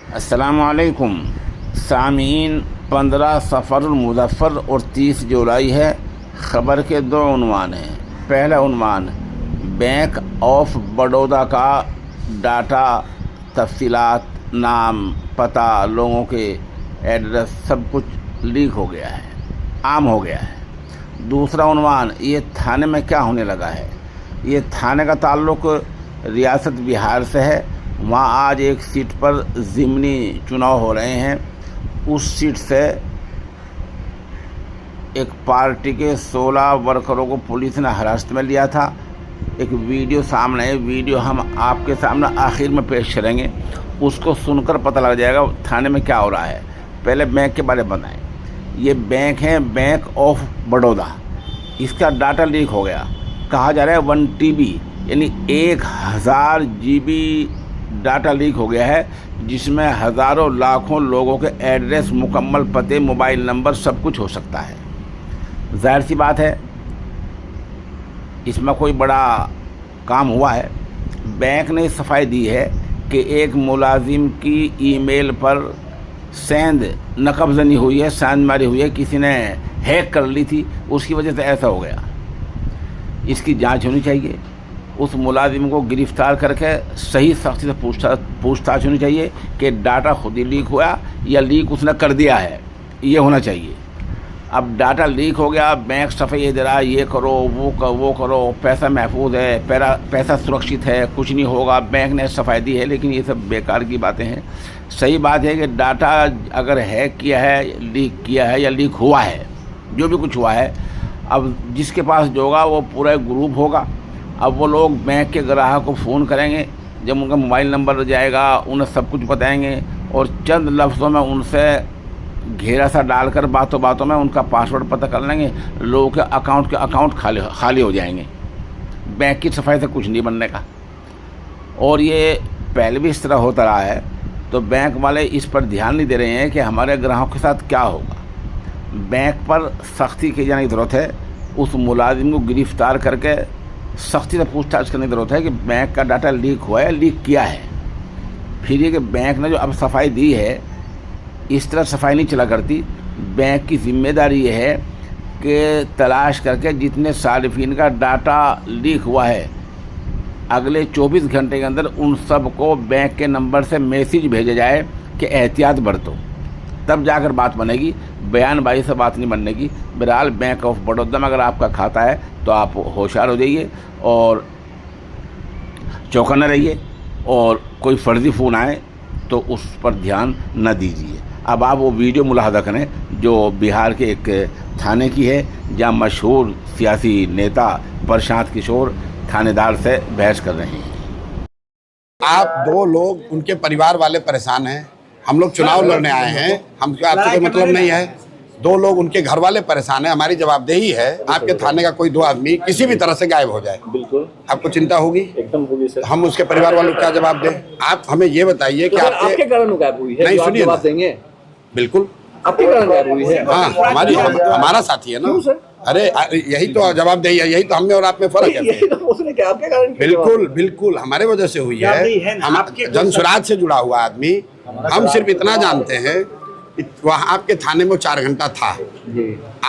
अस्सलामुअलैकुम सामीन। 15 सफ़र मुज़फ़्फ़र और 30 जुलाई है। ख़बर के दो उन्वान हैं। पहला उन्वान, बैंक ऑफ बड़ौदा का डाटा, तफ़सीलात, नाम, पता, लोगों के एड्रेस सब कुछ लीक हो गया है, आम हो गया है। दूसरा उन्वान, ये थाने में क्या होने लगा है। ये थाने का ताल्लुक़ रियासत बिहार से है। वहाँ आज एक सीट पर ज़िमनी चुनाव हो रहे हैं। उस सीट से एक पार्टी के 16 वर्करों को पुलिस ने हिरासत में लिया था। एक वीडियो सामने है, वीडियो हम आपके सामने आखिर में पेश करेंगे। उसको सुनकर पता लग जाएगा थाने में क्या हो रहा है। पहले बैंक के बारे में बताएं। ये बैंक है बैंक ऑफ बड़ौदा। इसका डाटा लीक हो गया। कहा जा रहा है 1 TB यानी 1000 GB डाटा लीक हो गया है, जिसमें हज़ारों लाखों लोगों के एड्रेस, मुकम्मल पते, मोबाइल नंबर सब कुछ हो सकता है। जाहिर सी बात है इसमें कोई बड़ा काम हुआ है। बैंक ने सफाई दी है कि एक मुलाजिम की ईमेल पर सेंध नकबजनी हुई है, सेंध मारी हुई है, किसी ने हैक कर ली थी, उसकी वजह से ऐसा हो गया। इसकी जांच होनी चाहिए। उस मुलाजिम को गिरफ़्तार करके सही सख्ती से पूछताछ होनी चाहिए कि डाटा खुद ही लीक हुआ या लीक उसने कर दिया है, ये होना चाहिए। अब डाटा लीक हो गया, बैंक सफाई दे रहा है, ये करो वो करो, पैसा महफूज है, पैसा सुरक्षित है, कुछ नहीं होगा, बैंक ने सफाई दी है। लेकिन ये सब बेकार की बातें हैं। सही बात है कि डाटा अगर हैक किया है, लीक किया है या लीक हुआ है, जो भी कुछ हुआ है, अब जिसके पास जो होगा वो पूरा ग्रुप होगा। अब वो लोग बैंक के ग्राहक को फ़ोन करेंगे, जब उनका मोबाइल नंबर जाएगा उन्हें सब कुछ बताएंगे और चंद लफ्ज़ों में उनसे घेरा सा डालकर बातों बातों में उनका पासवर्ड पता कर लेंगे। लोगों के अकाउंट खाली हो जाएंगे। बैंक की सफाई से कुछ नहीं बनने का। और ये पहले भी इस तरह होता रहा है, तो बैंक वाले इस पर ध्यान नहीं दे रहे हैं कि हमारे ग्राहकों के साथ क्या होगा। बैंक पर सख्ती की जाने की ज़रूरत है। उस मुलाजिम को गिरफ़्तार करके सख्ती से पूछताछ करने की ज़रूरत है कि बैंक का डाटा लीक हुआ है, लीक किया है। फिर ये कि बैंक ने जो अब सफाई दी है, इस तरह सफाई नहीं चला करती। बैंक की जिम्मेदारी ये है कि तलाश करके जितने सारिफिन का डाटा लीक हुआ है, अगले 24 घंटे के अंदर उन सब को बैंक के नंबर से मैसेज भेजा जाए कि एहतियात बरतो, तब जाकर बात बनेगी। बयानबाजी से बात नहीं बनने की। बहरहाल बैंक ऑफ बड़ौदा में अगर आपका खाता है तो आप होशियार हो जाइए और चौकन्ना रहिए, और कोई फर्जी फ़ोन आए तो उस पर ध्यान न दीजिए। अब आप वो वीडियो मुलाहजा करें जो बिहार के एक थाने की है, जहाँ मशहूर सियासी नेता प्रशांत किशोर थानेदार से बहस कर रहे हैं। आप 2 लोग, उनके परिवार वाले परेशान हैं। हम लोग चुनाव लड़ने आए हैं, हमको आपसे कोई मतलब नहीं है। 2 लोग, उनके घर वाले परेशान हैं। हमारी जवाबदेही है आपके थाने का कोई 2 आदमी किसी भी तरह से गायब हो जाए, बिल्कुल आपको चिंता होगी? एकदम होगी सर। हम उसके परिवार वालों को क्या जवाब दें? आप हमें ये बताइए कि आपके कारण गायब हुई है? नहीं, सुनिए, जवाब देंगे। बिल्कुल आपके कारण गायब हुई है। हाँ, हमारा साथी है ना। अरे यही तो जवाबदेही है, यही तो हम में और आप में फर्क है। आपके कारण? बिल्कुल बिल्कुल हमारे वजह से हुई है। हम जनसुराज से जुड़ा हुआ आदमी, हम सिर्फ इतना जानते हैं, वहाँ आपके थाने में 4 घंटा था।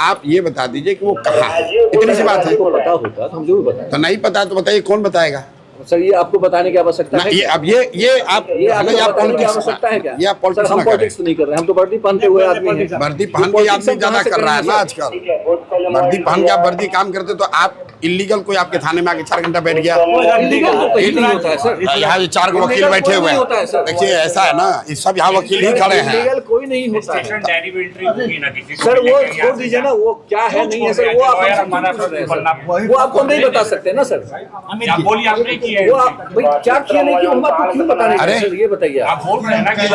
आप ये बता दीजिए कि वो कहाँ है, इतनी सी बात है। पता होता तो हम जरूर बताएं। तो नहीं पता तो बताइए, कौन बताएगा सर? ये आपको बताने की आवश्यकता है? ये अब ये आप आवश्यकता है क्या? ये आप पॉलिटिक्स हम पॉलिटिक्स नहीं कर रहे हैं। हम तो वर्दी पहनते हुए आदमी हैं। वर्दी पहन के आदमी ज्यादा कर रहा है ना आजकल। वर्दी पहन के आप वर्दी काम करते तो आप इलीगल कोई आपके थाने में आके 4 घंटा बैठ गया। यहाँ 4 वकील बैठे हुए हैं। देखिए ऐसा है ना, इस सब यहाँ वकील ही खड़े हैं। कोई नहीं होता है सर। वो छोड़ दीजिए ना, वो क्या है नहीं है सर, वो आपको नहीं बता सकते ना सर। वो आप भाई क्या किया नहीं किया, हम आपको क्यों बताने? अरे ये बताइए, आप बोल रहे हैं ना कि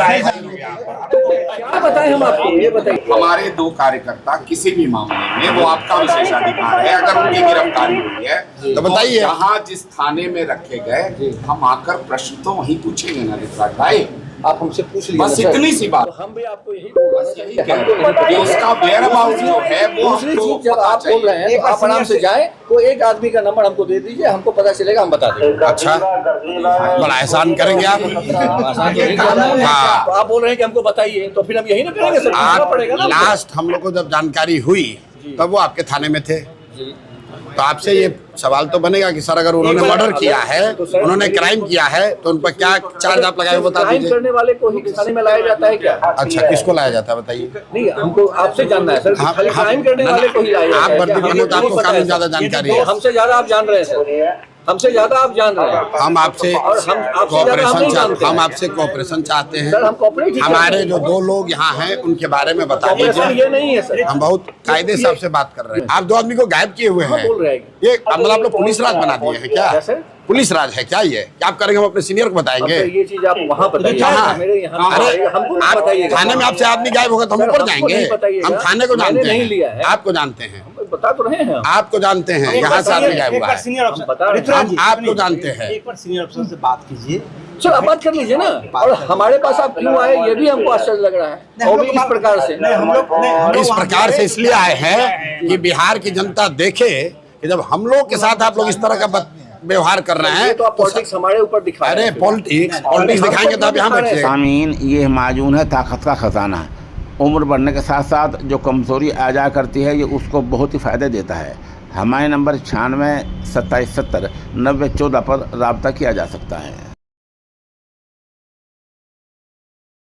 क्या बताएं हम आपको, ये बताइए। हमारे 2 कार्यकर्ता किसी भी मामले में, वो आपका विशेषाधिकार है, अगर उनकी गिरफ्तारी हुई है तो बताइए। यहाँ जिस थाने में रखे गए, हम आकर प्रश्न तो वहीं पूछेंगे ना विश्वास भाई। आप हमसे पूछ लीजिए बस ना, सर। इतनी सी बात। तो हम भी आपको यही बोल रहे हैं यही कि कह हमको रहे नहीं हैं कि पता। उसका वेयरहाउस जो है वो दूसरी हमको चीज, जब पता आप बोल रहे हैं चाहिए। तो आप आराम से जाएं, तो एक आदमी का नंबर हमको दे दीजिए, हमको पता चलेगा, हम बता देंगे। अच्छा, बड़ा एहसान करेंगे आप। आसान तो नहीं करना है। हाँ। तो आप बोल रहे हैं कि हमको बताइए, तो फिर हम यही ना करेंगे सर, पूछना आप पड़ेगा ना। लास्ट हम लोग को जब जानकारी हुई तब वो आपके थाने में थे, तो आपसे ये सवाल तो बनेगा कि सर अगर उन्होंने मर्डर किया है, उन्होंने क्राइम किया है, तो उन पर क्या चार्ज आप लगाए वो बता क्राइम दीजिए। करने वाले को ही थाने में लाया जाता है क्या? अच्छा, किसको लाया जाता है बताइए। नहीं, हमको आपसे जानना है सर, खाली क्राइम करने वाले को ही लाया जाता आप है वर्दी क्या? बने तो हमको आपको नहीं पता कानून है, ज्यादा सर। जानकारी तो है। हमसे ज्यादा आप जान रहे हैं सर, हमसे ज्यादा आप जान रहे हैं। हम आपसे और हम आपसे ज्यादा हम नहीं जानते हम हैं। आपसे कोऑपरेशन चाहते हैं। सर, हम कॉपरेट ही हमारे करते हैं। जो 2 लोग यहाँ हैं उनके बारे में बता ऑपरेशन दीजिए। ये नहीं है सर। हम बहुत कायदे से आपसे बात कर रहे हैं। आप 2 आदमी को गायब किए हुए हाँ, हैं। बोल रहे हैं। ये मतलब आप लोग पुलिस राज बना दिए हैं क्या? क्या सर? पुलिस राज है क्या ये? क्या आप करेंगे? हम अपने सीनियर को अब बताएंगे। सर, ये चीज आप वहाँ बताइए, कहाँ? मेरे यहाँ अरे बताइएगा, हमको नहीं आप बताइएगा। थाने में आपसे आदमी गायब होगा तो हम सर, ऊपर हमको जाएंगे। नहीं बताइएगा। हम थाने को मैंने जानते नहीं लिया हैं, है। आपको जानते हैं, हम बता तो रहे हैं। आपको जानते हैं। यहाँ से आदमी गायब हुआ है, हम बता रहे हैं। हम आपको जानते हैं। एक बार सीनियर अफसर से बात कीजिए। चलो आप बात कर लीजिए ना। और हमारे पास आप क्यों आए, ये भी हमको आश्चर्य लग रहा है। और भी इस प्रकार से इस प्रकार से इसलिए आए हैं कि बिहार की जनता देखे कि जब हम लोग के साथ आप लोग इस तरह का व्यवहार कर रहे हैं तो आप पॉलिटिक्स हमारे ऊपर दिखा रहे अरे हैं। पॉलिटिक्स दिखाएंगे तो आप यहाँ बैठिए। सामीन, ये माजून है ताकत का खजाना। उम्र बढ़ने के साथ साथ जो कमज़ोरी आ जा करती है, ये उसको बहुत ही फ़ायदे देता है। हमारे नंबर 96 27 70 90 14 पर रब्ता किया जा सकता है।